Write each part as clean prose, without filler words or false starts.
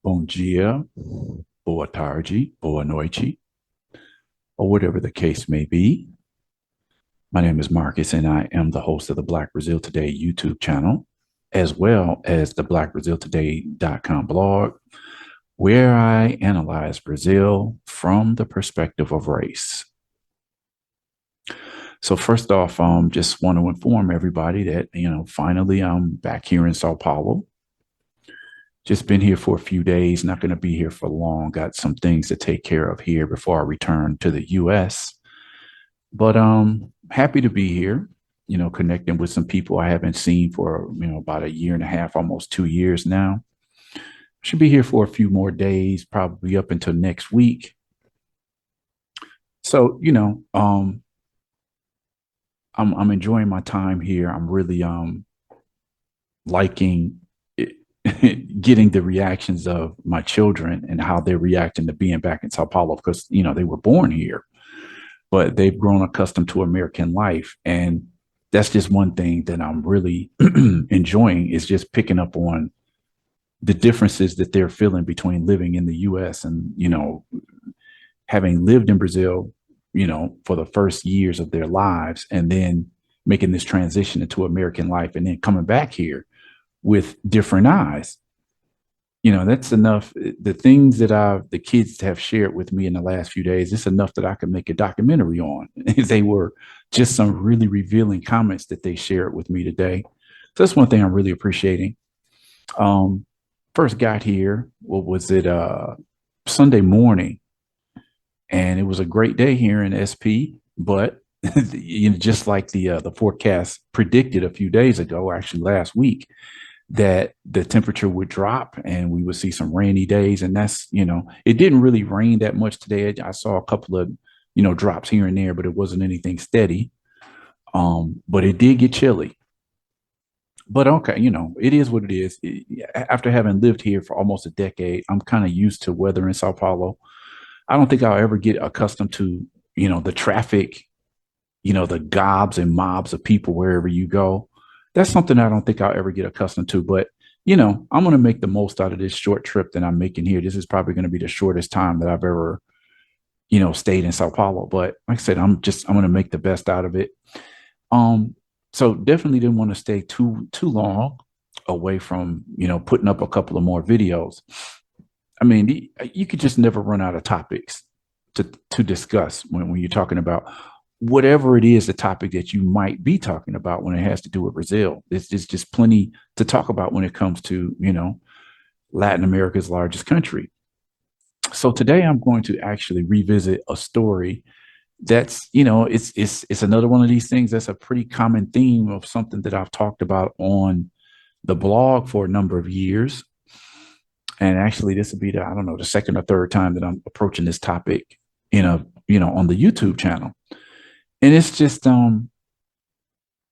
Bom dia, boa tarde, boa noite, or whatever the case may be. My name is Marcus, and I am the host of the Black Brazil Today YouTube channel, as well as the blackbraziltoday.com blog, where I analyze Brazil from the perspective of race. So first off, just want to inform everybody that, finally I'm back here in Sao Paulo. Just been here for a few days, not going to be here for long. Got some things to take care of here before I return to the US. But happy to be here, connecting with some people I haven't seen for, about a year and a half, almost 2 years now. Should be here for a few more days, probably up until next week. So, I'm enjoying my time here. I'm really liking it, getting the reactions of my children and how they're reacting to being back in Sao Paulo because they were born here, but they've grown accustomed to American life, and that's just one thing that I'm really enjoying is just picking up on the differences that they're feeling between living in the U.S. and having lived in Brazil for the first years of their lives and then making this transition into American life and then coming back here with different eyes. That's enough. The things that the kids have shared with me in the last few days, it's enough that I could make a documentary on. They were just some really revealing comments that they shared with me today. So that's one thing I'm really appreciating. First got here, what was it? Sunday morning. And it was a great day here in SP, but just like the forecast predicted a few days ago, actually last week, that the temperature would drop and we would see some rainy days. And that's, it didn't really rain that much today. I saw a couple of, drops here and there, but it wasn't anything steady. But it did get chilly. But okay, it is what it is. After having lived here for almost a decade, I'm kind of used to weather in Sao Paulo. I don't think I'll ever get accustomed to, the traffic, the gobs and mobs of people wherever you go. That's something I don't think I'll ever get accustomed to. But, I'm going to make the most out of this short trip that I'm making here. This is probably going to be the shortest time that I've ever, stayed in Sao Paulo. But like I said, I'm going to make the best out of it. So definitely didn't want to stay too long away from, putting up a couple of more videos. I mean, you could just never run out of topics to discuss when you're talking about whatever it is, the topic that you might be talking about when it has to do with Brazil. There's just plenty to talk about when it comes to, Latin America's largest country. So today I'm going to actually revisit a story that's, it's another one of these things that's a pretty common theme of something that I've talked about on the blog for a number of years. And actually, this will be I don't know, the second or third time that I'm approaching this topic on the YouTube channel. And it's just,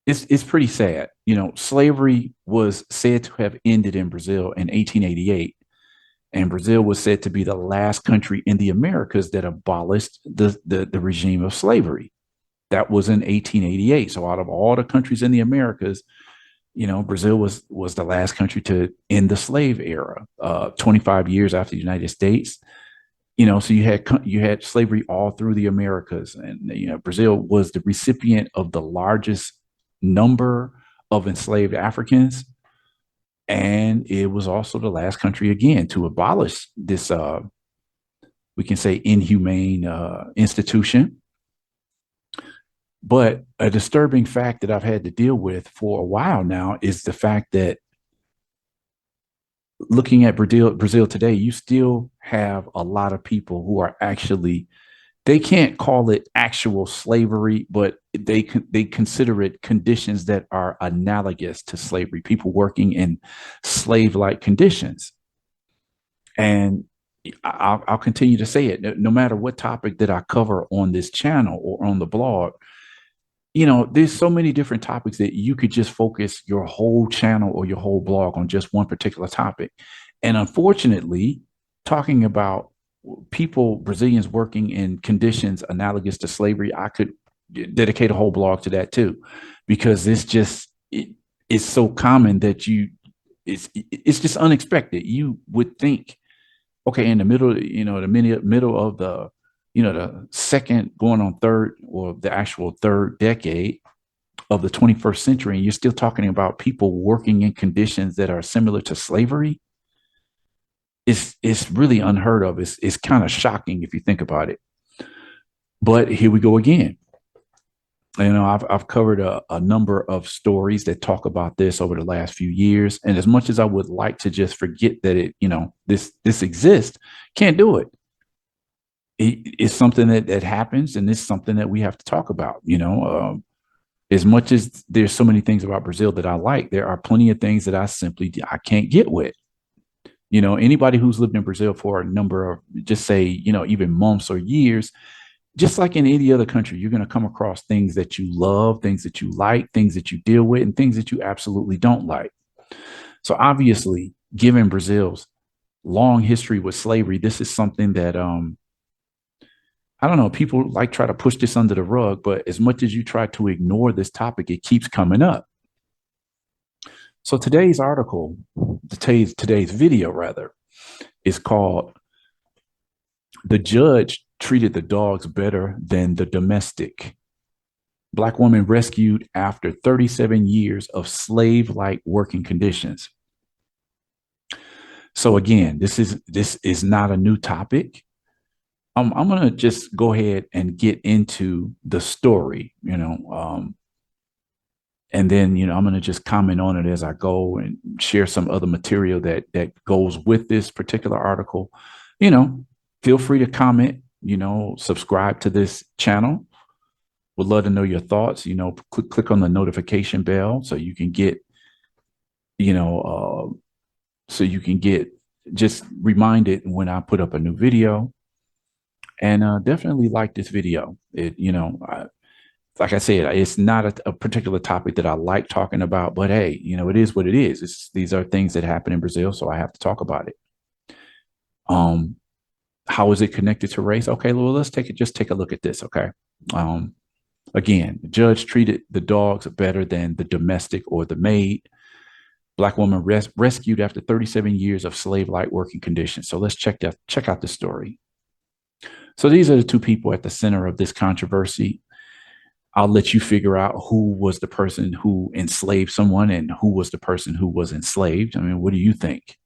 it's pretty sad. Slavery was said to have ended in Brazil in 1888. And Brazil was said to be the last country in the Americas that abolished the regime of slavery. That was in 1888. So out of all the countries in the Americas, Brazil was the last country to end the slave era, 25 years after the United States. So you had slavery all through the Americas, and Brazil was the recipient of the largest number of enslaved Africans, and it was also the last country again to abolish this, we can say, inhumane institution. But a disturbing fact that I've had to deal with for a while now is the fact that looking at Brazil today, you still have a lot of people who are actually, they can't call it actual slavery, but they consider it conditions that are analogous to slavery, people working in slave-like conditions. And I'll continue to say it, no matter what topic that I cover on this channel or on the blog. There's so many different topics that you could just focus your whole channel or your whole blog on just one particular topic. And unfortunately, talking about Brazilians working in conditions analogous to slavery, I could dedicate a whole blog to that too, because it's so common that it's just unexpected. You would think Okay, in the middle, the middle of the, the second going on third, or the actual third decade of the 21st century, and you're still talking about people working in conditions that are similar to slavery. It's really unheard of. It's kind of shocking if you think about it. But here we go again. I've covered a number of stories that talk about this over the last few years, and as much as I would like to just forget that this exists, can't do it. It's something that happens, and it's something that we have to talk about. As much as there's so many things about Brazil that I like, there are plenty of things that I can't get with. Anybody who's lived in Brazil for a number of, just say, even months or years, just like in any other country, you're going to come across things that you love, things that you like, things that you deal with, and things that you absolutely don't like. So obviously, given Brazil's long history with slavery, this is something that I don't know, people like try to push this under the rug, but as much as you try to ignore this topic, it keeps coming up. So today's article, today's video rather, is called "The Judge Treated the Dogs Better Than the Domestic." Black woman rescued after 37 years of slave-like working conditions. So again, this is not a new topic. I'm gonna just go ahead and get into the story, and then I'm gonna just comment on it as I go and share some other material that goes with this particular article. You know, Feel free to comment. Subscribe to this channel. Would love to know your thoughts. Click on the notification bell so you can get you know so you can get just reminded when I put up a new video. And definitely like this video. Like I said, it's not a particular topic that I like talking about, but hey, it is what it is. These are things that happen in Brazil, so I have to talk about it. How is it connected to race? Okay, well, let's take a look at this. Okay. Again, the judge treated the dogs better than the domestic or the maid. Black woman rescued after 37 years of slave-like working conditions. So let's check out the story. So these are the two people at the center of this controversy. I'll let you figure out who was the person who enslaved someone and who was the person who was enslaved. I mean, what do you think?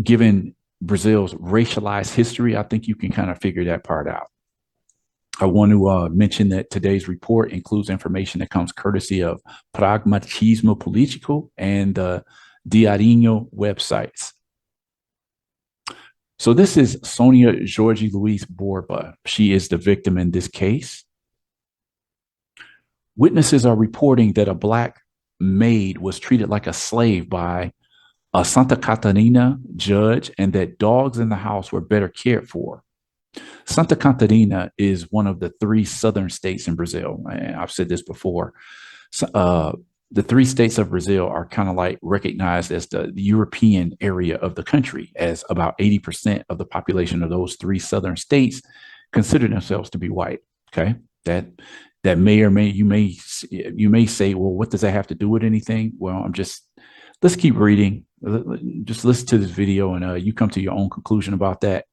Given Brazil's racialized history, I think you can kind of figure that part out. I want to mention that today's report includes information that comes courtesy of Pragmatismo Político and the Diarinho websites. So this is Sonia Jorge Luiz Borba. She is the victim in this case. Witnesses are reporting that a Black maid was treated like a slave by a Santa Catarina judge and that dogs in the house were better cared for. Santa Catarina is one of the 3 southern states in Brazil. And I've said this before. The 3 states of Brazil are kind of like recognized as the European area of the country, as about 80% of the population of those 3 southern states consider themselves to be white. Okay, that may or may you may say, well, what does that have to do with anything? Well, let's keep reading. Just listen to this video, and you come to your own conclusion about that,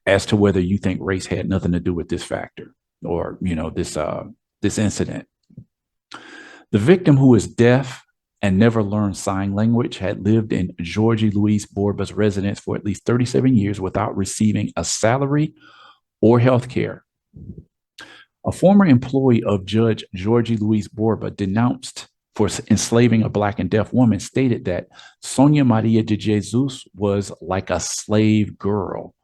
as to whether you think race had nothing to do with this factor or this incident. The victim, who is deaf and never learned sign language, had lived in Jorge Luiz Borba's residence for at least 37 years without receiving a salary or health care. A former employee of Judge Jorge Luiz Borba, denounced for enslaving a Black and deaf woman, stated that Sonia Maria de Jesus was like a slave girl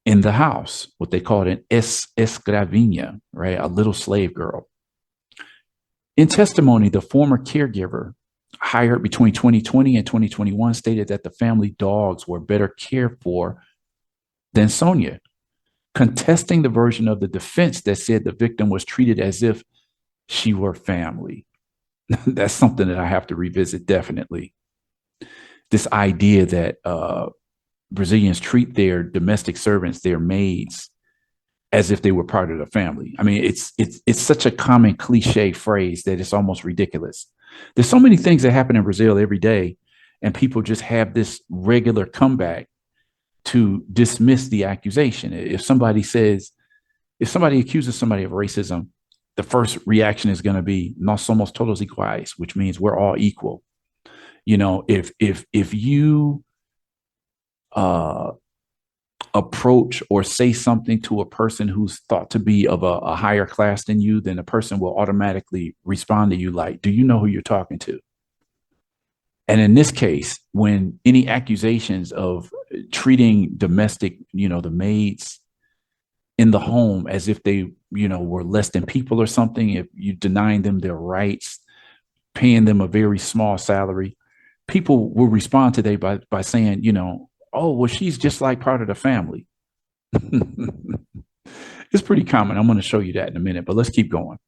in the house, what they called an escravinha, right? A little slave girl. In testimony, the former caregiver, hired between 2020 and 2021, stated that the family dogs were better cared for than Sonia, contesting the version of the defense that said the victim was treated as if she were family. That's something that I have to revisit, definitely. This idea that Brazilians treat their domestic servants, their maids, as if they were part of the family. I mean, it's such a common cliche phrase that it's almost ridiculous. There's so many things that happen in Brazil every day, and people just have this regular comeback to dismiss the accusation. If somebody accuses somebody of racism, the first reaction is going to be "no somos todos iguales," which means we're all equal. If you uh, approach or say something to a person who's thought to be of a higher class than you, then the person will automatically respond to you like, "Do you know who you're talking to?" And in this case, when any accusations of treating domestic, the maids in the home as if they, were less than people or something, if you denying them their rights, paying them a very small salary, people will respond today by saying, "Oh, well, she's just like part of the family." It's pretty common. I'm going to show you that in a minute, but let's keep going.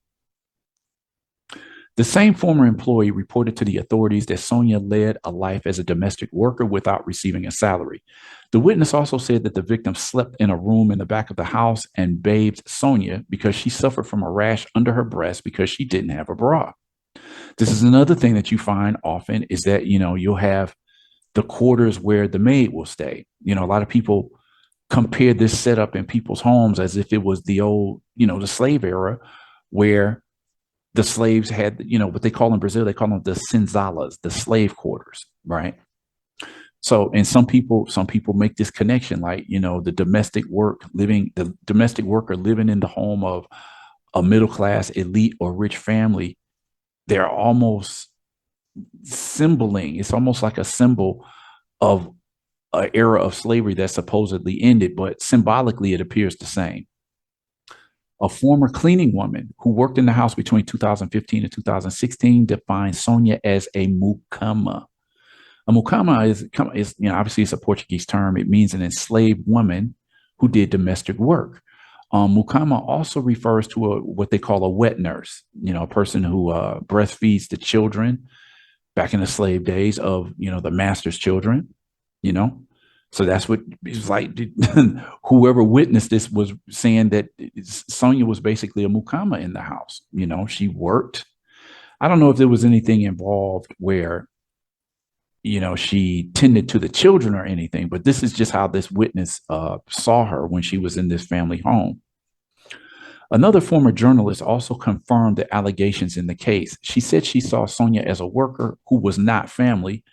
The same former employee reported to the authorities that Sonia led a life as a domestic worker without receiving a salary. The witness also said that the victim slept in a room in the back of the house and bathed Sonia because she suffered from a rash under her breast because she didn't have a bra. This is another thing that you find often is that, you'll have the quarters where the maid will stay. A lot of people compare this setup in people's homes as if it was the old, the slave era where the slaves had, what they call in Brazil, they call them the senzalas, the slave quarters, right? So, and some people make this connection, like, the domestic worker living in the home of a middle class, elite, or rich family. They're almost it's almost like a symbol of an era of slavery that supposedly ended, but symbolically it appears the same. A former cleaning woman who worked in the house between 2015 and 2016 defined Sonia as a mucama. A mucama is obviously it's a Portuguese term. It means an enslaved woman who did domestic work. Mucama also refers to what they call a wet nurse, a person who breastfeeds the children back in the slave days of, the master's children, you know. So that's what it's like. Whoever witnessed this was saying that Sonia was basically a mucama in the house. She worked. I don't know if there was anything involved where, she tended to the children or anything, but this is just how this witness saw her when she was in this family home. Another former journalist also confirmed the allegations in the case. She said she saw Sonia as a worker who was not family,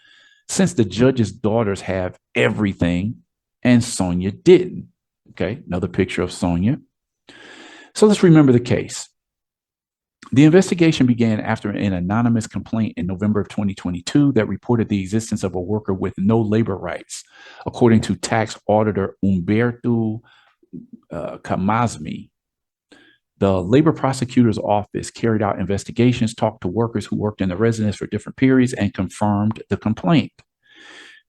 since the judge's daughters have everything and Sonia didn't. Okay, another picture of Sonia. So let's remember the case. The investigation began after an anonymous complaint in November of 2022 that reported the existence of a worker with no labor rights, according to tax auditor Humberto Camasmi. The labor prosecutor's office carried out investigations, talked to workers who worked in the residence for different periods, and confirmed the complaint.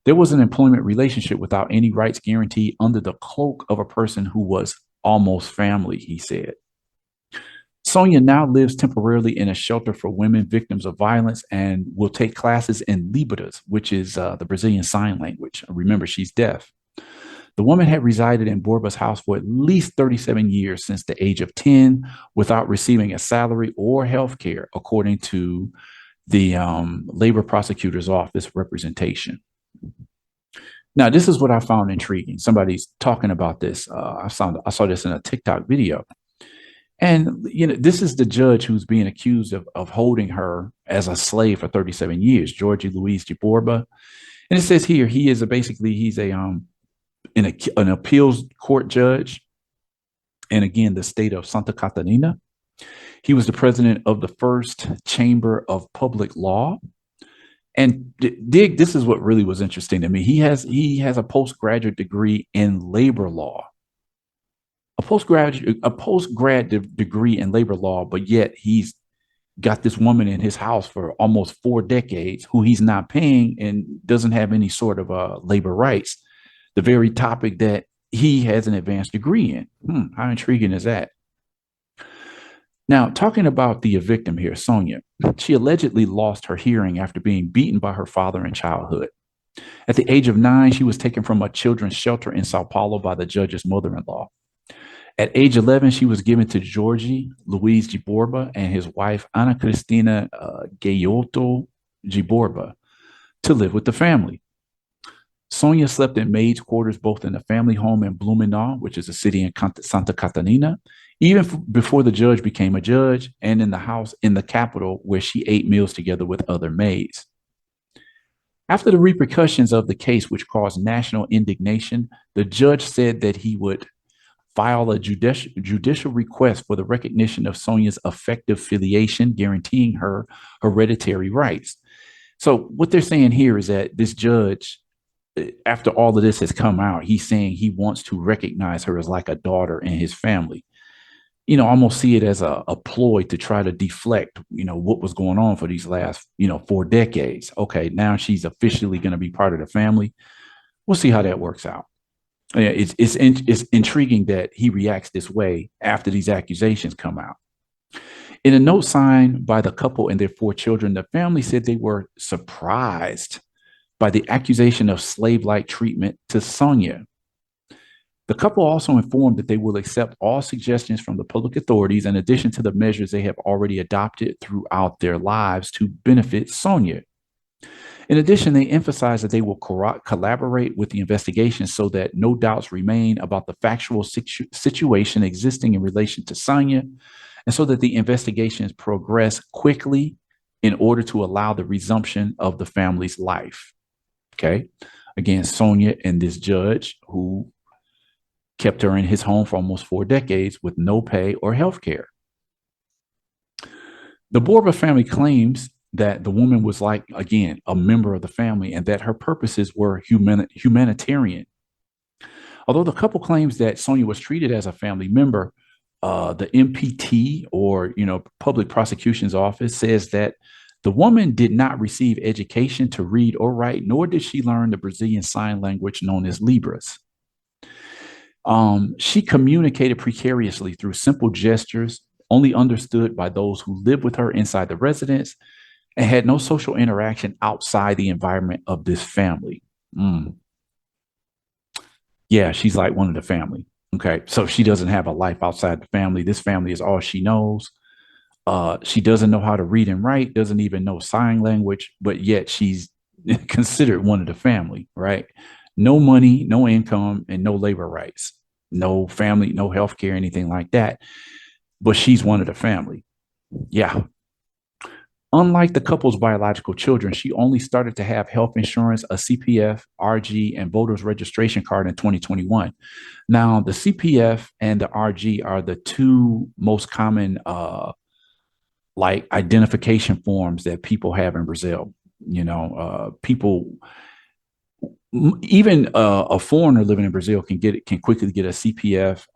There was an employment relationship without any rights guaranteed under the cloak of a person who was almost family, he said. Sonia now lives temporarily in a shelter for women victims of violence and will take classes in Libras, which is the Brazilian sign language. Remember, she's deaf. The woman had resided in Borba's house for at least 37 years since the age of 10 without receiving a salary or health care, according to the labor prosecutor's office representation. Now, this is what I found intriguing. Somebody's talking about this. I saw this in a TikTok video. And, this is the judge who's being accused of holding her as a slave for 37 years, Jorge Luiz Borba. And it says here, he's an appeals court judge. And again, the state of Santa Catarina. He was the president of the first chamber of public law. And this is what really was interesting to me. He has a postgraduate degree in labor law. A postgrad degree in labor law, but yet he's got this woman in his house for almost 4 decades who he's not paying and doesn't have any sort of labor rights. The very topic that he has an advanced degree in. How intriguing is that? Now, talking about the victim here, Sonia, she allegedly lost her hearing after being beaten by her father in childhood. At the age of 9, she was taken from a children's shelter in Sao Paulo by the judge's mother-in-law. At age 11, she was given to Jorge Luiz Borba and his wife, Ana Cristina Gayoto Borba, to live with the family. Sonia slept in maids' quarters both in the family home in Blumenau, which is a city in Santa Catarina, even before the judge became a judge, and in the house in the capital where she ate meals together with other maids. After the repercussions of the case, which caused national indignation, the judge said that he would file a judicial request for the recognition of Sonia's effective filiation, guaranteeing her hereditary rights. So, what they're saying here is that this judge, after all of this has come out, he's saying he wants to recognize her as like a daughter in his family. Almost see it as a ploy to try to deflect, what was going on for these last, 4 decades. Okay, now she's officially going to be part of the family. We'll see how that works out. Yeah, it's intriguing that he reacts this way after these accusations come out. In a note signed by the couple and their 4 children, the family said they were surprised by the accusation of slave-like treatment to Sonia. The couple also informed that they will accept all suggestions from the public authorities in addition to the measures they have already adopted throughout their lives to benefit Sonia. In addition, they emphasized that they will collaborate with the investigation so that no doubts remain about the factual situation existing in relation to Sonia, and so that the investigations progress quickly in order to allow the resumption of the family's life. Okay. Again, Sonia and this judge who kept her in his home for almost 4 decades with no pay or health care. The Borba family claims that the woman was like, again, a member of the family and that her purposes were humanitarian. Although the couple claims that Sonia was treated as a family member, the MPT, or public prosecution's office, says that the woman did not receive education to read or write, nor did she learn the Brazilian sign language known as Libras. She communicated precariously through simple gestures, only understood by those who lived with her inside the residence, and had no social interaction outside the environment of this family. Yeah, she's like one of the family. Okay, so she doesn't have a life outside the family. This family is all she knows. She doesn't know how to read and write, doesn't even know sign language, but yet she's considered one of the family, right? No money, no income, and no labor rights, no family, no health care, anything like that. But she's one of the family. Yeah. Unlike the couple's biological children, she only started to have health insurance, a CPF, RG, and voter's registration card in 2021. Now, the CPF and the RG are the 2 most common like identification forms that people have in Brazil. People, even a foreigner living in Brazil can quickly get a CPF.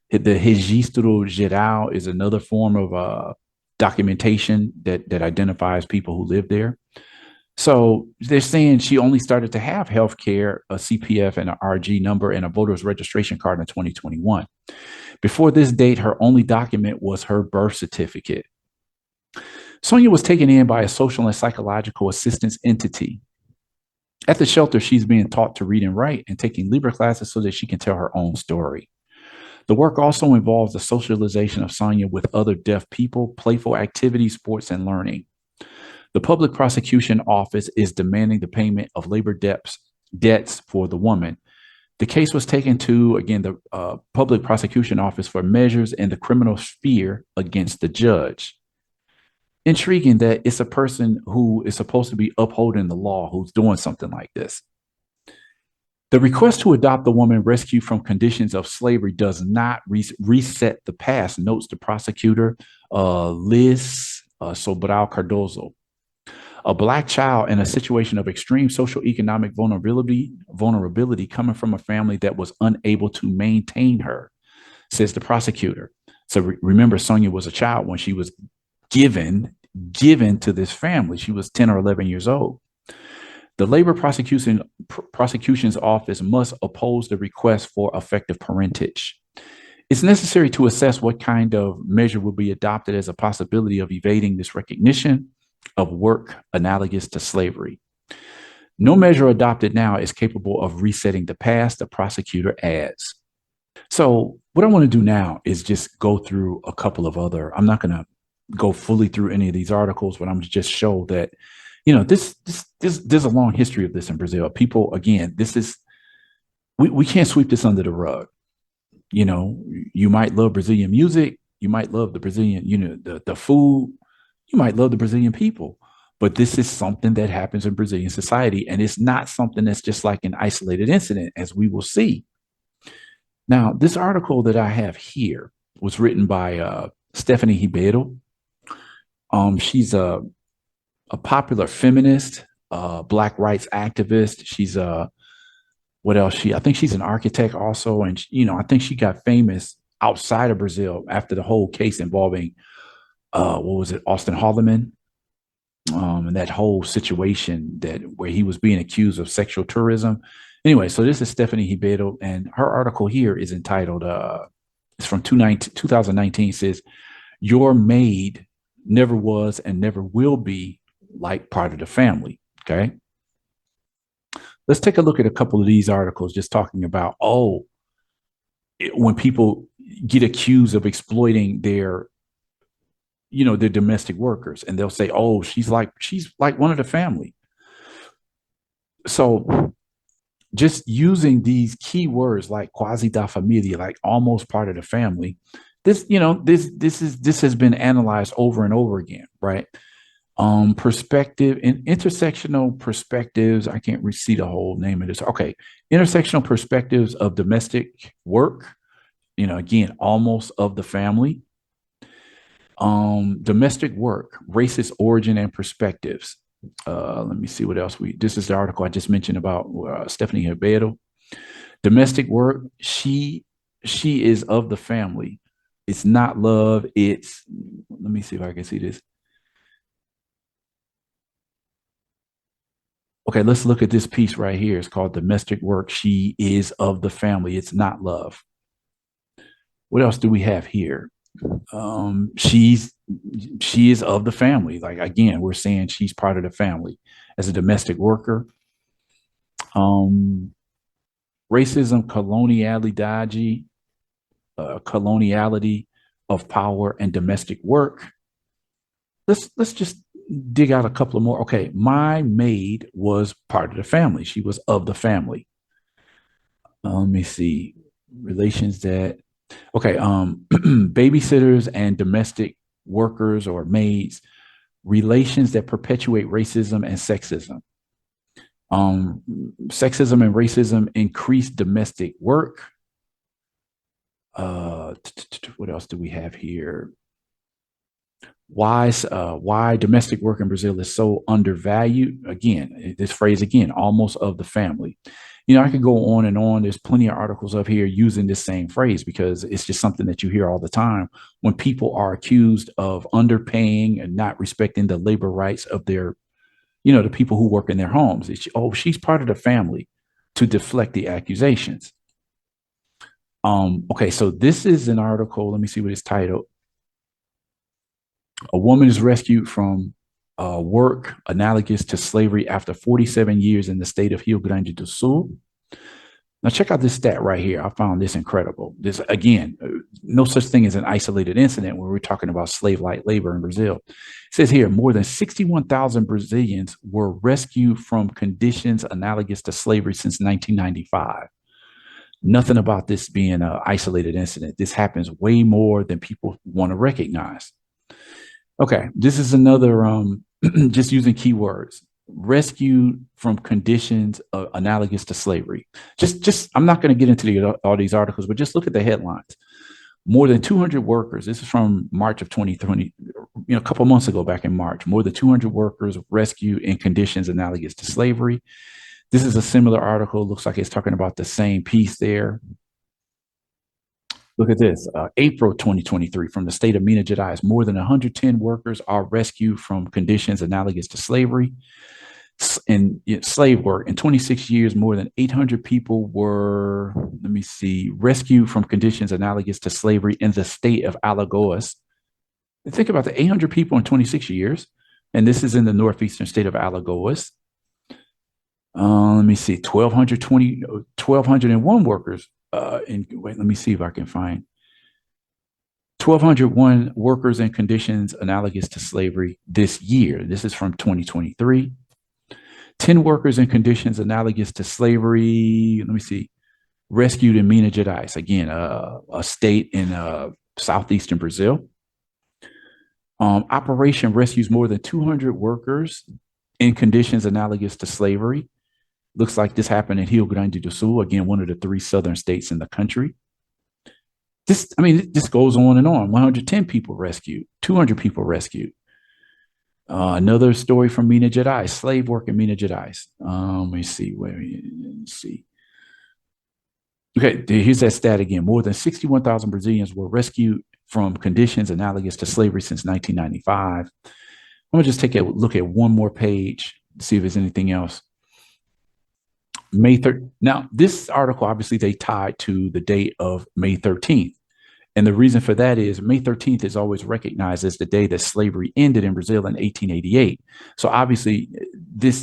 The Registro Geral is another form of documentation that identifies people who live there. So they're saying she only started to have health care, a CPF, and an RG number and a voter's registration card in 2021. Before this date, her only document was her birth certificate. Sonia was taken in by a social and psychological assistance entity. At the shelter, she's being taught to read and write and taking Libra classes so that she can tell her own story. The work also involves the socialization of Sonia with other deaf people, playful activities, sports, and learning. The public prosecution office is demanding the payment of labor debts for the woman. The case was taken to, again, the public prosecution office for measures in the criminal sphere against the judge. Intriguing that it's a person who is supposed to be upholding the law who's doing something like this. The request to adopt the woman rescued from conditions of slavery does not reset the past, notes the prosecutor, Liz Sobral Cardozo. A Black child in a situation of extreme social economic vulnerability coming from a family that was unable to maintain her, says the prosecutor. So remember, Sonia was a child when she was given to this family. She was 10 or 11 years old. The labor prosecution's office must oppose the request for effective parentage. It's necessary to assess what kind of measure will be adopted as a possibility of evading this recognition of work analogous to slavery. No measure adopted now is capable of resetting the past, the prosecutor adds. So what I want to do now is just go through a couple of other, I'm not going to go fully through any of these articles, but I'm just show that, There's a long history of this in Brazil. People, again, this is we can't sweep this under the rug. You know, you might love Brazilian music, you might love the Brazilian, the food, you might love the Brazilian people, but this is something that happens in Brazilian society, and it's not something that's just like an isolated incident, as we will see. Now, this article that I have here was written by Stephanie Ribeiro. She's a popular feminist, black rights activist. She's a what else? I think she's an architect also, and I think she got famous outside of Brazil after the whole case involving what was it, Austin Holloman, and that whole situation that where he was being accused of sexual tourism. Anyway, so this is Stephanie Ribeiro, and her article here is entitled, it's from 2019, says, "Your maid never was and never will be like part of the family." Okay. Let's take a look at a couple of these articles just talking about, when people get accused of exploiting their domestic workers, and they'll say, "Oh, she's like one of the family." So just using these key words like quasi da familia, like almost part of the family, this has been analyzed over and over again, right? Perspective and intersectional perspectives. I can't see the whole name of this. Okay. Intersectional perspectives of domestic work, again, almost of the family. Domestic work, racist origin and perspectives. Let me see what else this is the article I just mentioned about Stephanie Ribeiro. Domestic work, she is of the family. It's not love. Let me see if I can see this. Okay, let's look at this piece right here. It's called Domestic Work. She is of the family. It's not love. What else do we have here? She is of the family. Like, again, we're saying she's part of the family as a domestic worker. Racism, coloniality of power and domestic work. Let's just dig out a couple of more. Okay, my maid was part of the family. She was of the family. Let me see. Relations that okay, babysitters and domestic workers or maids, relations that perpetuate racism and sexism. Sexism and racism increase domestic work. What else do we have here? Why domestic work in Brazil is so undervalued? Again, this phrase again, almost of the family. I could go on and on. There's plenty of articles up here using this same phrase because it's just something that you hear all the time when people are accused of underpaying and not respecting the labor rights of the people who work in their homes. She's part of the family, to deflect the accusations. Okay, so this is an article. Let me see what it's titled. A woman is rescued from work analogous to slavery after 47 years in the state of Rio Grande do Sul. Now, check out this stat right here. I found this incredible. This, again, no such thing as an isolated incident when we're talking about slave-like labor in Brazil. It says here, more than 61,000 Brazilians were rescued from conditions analogous to slavery since 1995. Nothing about this being an isolated incident. This happens way more than people want to recognize. Okay, this is another, just using keywords, rescued from conditions analogous to slavery. I'm not going to get into all these articles, but just look at the headlines. More than 200 workers, this is from March of 2020, a couple of months ago, back in March, more than 200 workers rescued in conditions analogous to slavery. This is a similar article. Looks like it's talking about the same piece there. Look at this, April 2023, from the state of Minas Gerais, more than 110 workers are rescued from conditions analogous to slavery and slave work. In 26 years, more than 800 people were, rescued from conditions analogous to slavery in the state of Alagoas. Think about the 800 people in 26 years, and this is in the northeastern state of Alagoas. 1,201 workers. Let me see if I can find. 1,201 workers in conditions analogous to slavery this year. This is from 2023. 10 workers in conditions analogous to slavery. Let me see. Rescued in Minas Gerais, again, a state in southeastern Brazil. Operation rescues more than 200 workers in conditions analogous to slavery. Looks like this happened in Rio Grande do Sul, again, one of the 3 southern states in the country. This goes on and on. 110 people rescued, 200 people rescued. Another story from Minas Gerais, slave work in Minas Gerais. Let me see. Let's see. Okay, here's that stat again. More than 61,000 Brazilians were rescued from conditions analogous to slavery since 1995. I'm going to just take a look at one more page, see if there's anything else. May 3rd. Now, this article, obviously, they tied to the date of May 13th. And the reason for that is May 13th is always recognized as the day that slavery ended in Brazil in 1888. So obviously,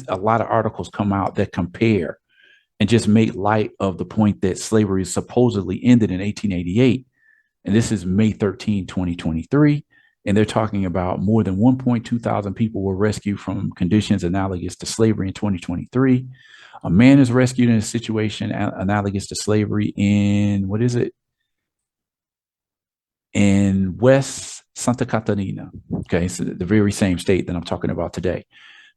a lot of articles come out that compare and just make light of the point that slavery supposedly ended in 1888. And this is May 13, 2023. And they're talking about more than 1.2 thousand people were rescued from conditions analogous to slavery in 2023. A man is rescued in a situation analogous to slavery in, what is it? In West Santa Catarina. Okay, so the very same state that I'm talking about today.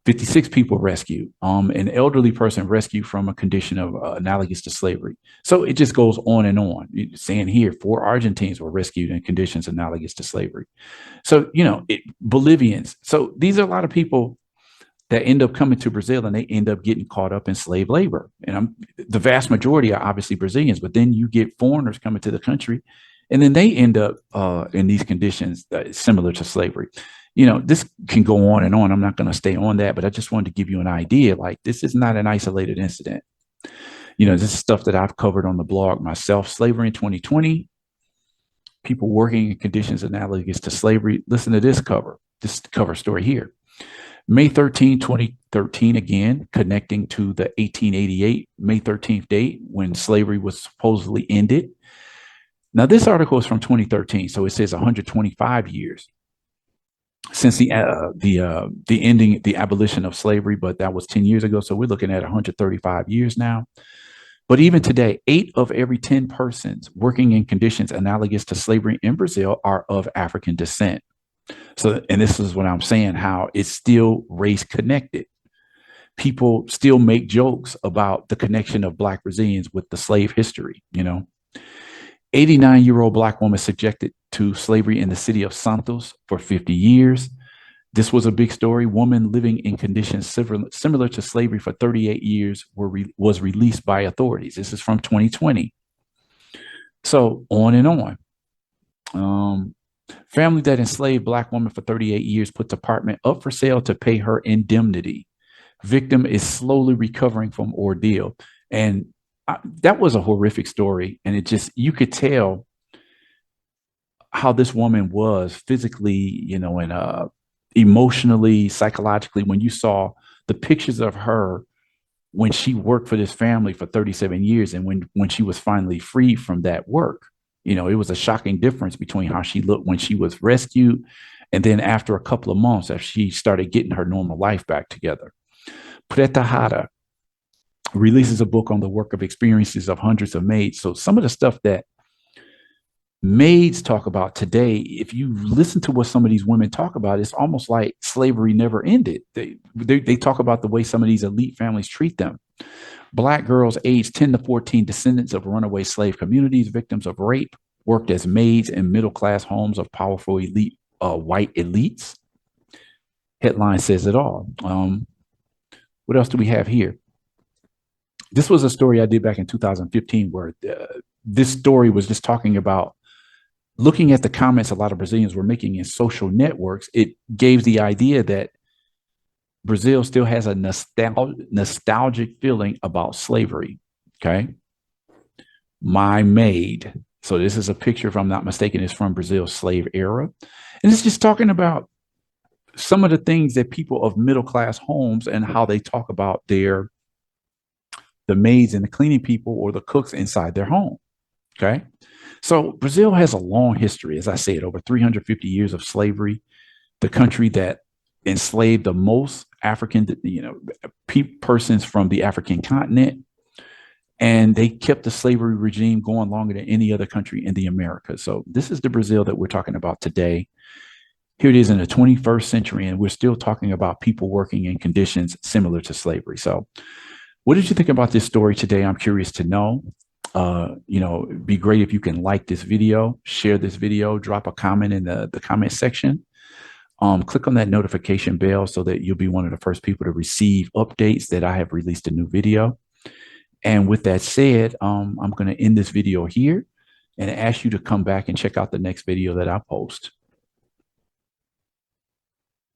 56 people rescued. An elderly person rescued from a condition of analogous to slavery. So it just goes on and on. Saying here, 4 Argentines were rescued in conditions analogous to slavery. So, Bolivians. So these are a lot of people that end up coming to Brazil and they end up getting caught up in slave labor. And the vast majority are obviously Brazilians, but then you get foreigners coming to the country and then they end up in these conditions similar to slavery. This can go on and on. I'm not going to stay on that, but I just wanted to give you an idea. Like, this is not an isolated incident. This is stuff that I've covered on the blog myself. Slavery in 2020, people working in conditions analogous to slavery. Listen to this cover story here. May 13, 2013, again, connecting to the 1888 May 13th date when slavery was supposedly ended. Now, this article is from 2013, so it says 125 years since the ending, the abolition of slavery, but that was 10 years ago. So we're looking at 135 years now. But even today, 8 of every 10 persons working in conditions analogous to slavery in Brazil are of African descent. So, and this is what I'm saying, how it's still race connected. People still make jokes about the connection of Black Brazilians with the slave history, 89-year-old Black woman subjected to slavery in the city of Santos for 50 years. This was a big story. Woman living in conditions similar to slavery for 38 years was released by authorities. This is from 2020. So on and on. Family that enslaved Black woman for 38 years puts apartment up for sale to pay her indemnity. Victim is slowly recovering from ordeal. And that was a horrific story. And you could tell how this woman was physically, and emotionally, psychologically, when you saw the pictures of her when she worked for this family for 37 years and when she was finally freed from that work. It was a shocking difference between how she looked when she was rescued and then after a couple of months after she started getting her normal life back together. Preta Hara releases a book on the work of experiences of hundreds of maids. So some of the stuff that maids talk about today, if you listen to what some of these women talk about, it's almost like slavery never ended. They talk about the way some of these elite families treat them. Black girls aged 10 to 14, descendants of runaway slave communities, victims of rape, worked as maids in middle-class homes of powerful elite white elites. Headline says it all. What else do we have here? This was a story I did back in 2015 where this story was just talking about looking at the comments a lot of Brazilians were making in social networks. It gave the idea that Brazil still has a nostalgic feeling about slavery. Okay. My maid. So this is a picture, if I'm not mistaken, is from Brazil's slave era. And it's just talking about some of the things that people of middle-class homes and how they talk about the maids and the cleaning people or the cooks inside their home. Okay. So Brazil has a long history, as I said, over 350 years of slavery, the country that enslaved the most African, persons from the African continent. And they kept the slavery regime going longer than any other country in the Americas. So this is the Brazil that we're talking about today. Here it is in the 21st century, and we're still talking about people working in conditions similar to slavery. So what did you think about this story today? I'm curious to know. It'd be great if you can like this video, share this video, drop a comment in the comment section. Click on that notification bell so that you'll be one of the first people to receive updates that I have released a new video. And with that said, I'm going to end this video here and ask you to come back and check out the next video that I post.